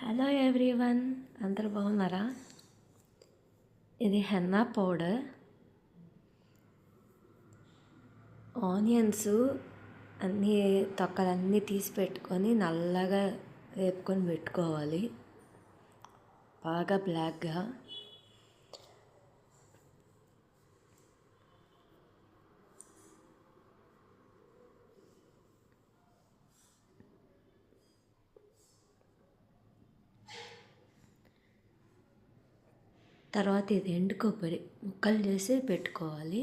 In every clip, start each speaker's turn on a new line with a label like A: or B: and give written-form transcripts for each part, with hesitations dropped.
A: Hello everyone, అందరు బాగున్నారా? ఇది హెన్నా పౌడర్. ఆనియన్స్ అన్నీ తొక్కలన్నీ తీసి పెట్టుకొని నల్లగా వేపుకొని పెట్టుకోవాలి, బాగా బ్లాక్గా. తర్వాత ఇది ఎండు కొబ్బరి ముక్కలు చేసి పెట్టుకోవాలి.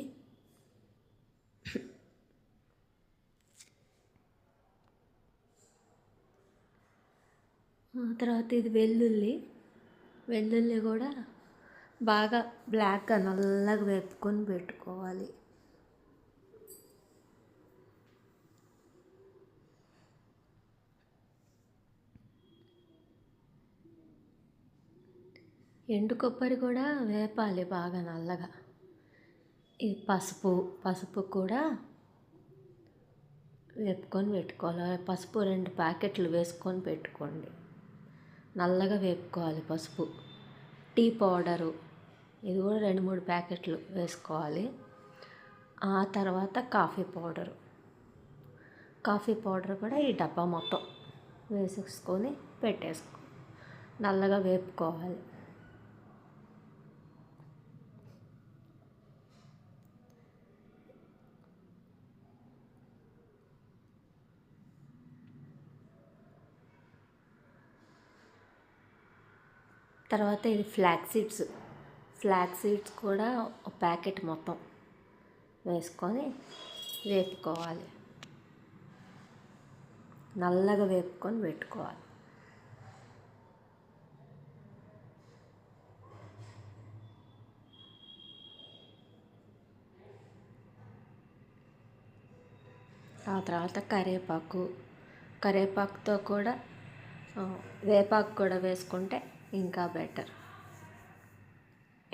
A: తర్వాత ఇది వెల్లుల్లి కూడా బాగా బ్లాక్గా నల్లగా వేపుకొని పెట్టుకోవాలి. ఎండు కొబ్బరి కూడా వేపాలి బాగా నల్లగా. ఈ పసుపు కూడా వేపుకొని పెట్టుకోవాలి. పసుపు 2 ప్యాకెట్లు వేసుకొని పెట్టుకోండి. నల్లగా వేపుకోవాలి పసుపు. టీ పౌడరు ఇది కూడా 2-3 ప్యాకెట్లు వేసుకోవాలి. ఆ తర్వాత కాఫీ పౌడర్ కూడా ఈ డబ్బా మొత్తం వేసేసుకొని నల్లగా వేపుకోవాలి. తర్వాత ఇది ఫ్లాక్స్ సీడ్స్ కూడా ఒక ప్యాకెట్ మొత్తం వేసుకొని వేపుకోవాలి. నల్లగా వేపుకొని పెట్టుకోవాలి. ఆ తర్వాత కరివేపాకుతో కూడా వేపాకు కూడా వేసుకుంటే ఇంకా బెటర్.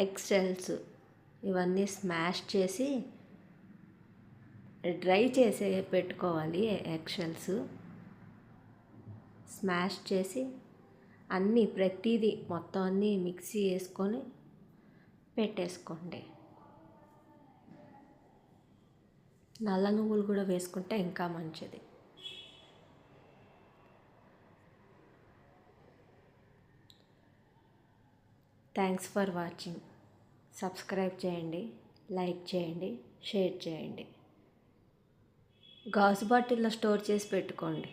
A: ఎగ్ షెల్స్ ఇవన్నీ స్మాష్ చేసి డ్రై చేసి పెట్టుకోవాలి. ఎగ్ షెల్స్ స్మాష్ చేసి ప్రతిదీ మొత్తం అన్నీ మిక్సీ వేసుకొని పెట్టేసుకోండి. నల్ల నువ్వులు కూడా వేసుకుంటే ఇంకా మంచిది. Thanks for watching. సబ్స్క్రైబ్ చేయండి, లైక్ చేయండి, షేర్ చేయండి. గాజు బాటిల్లో స్టోర్ చేసి పెట్టుకోండి.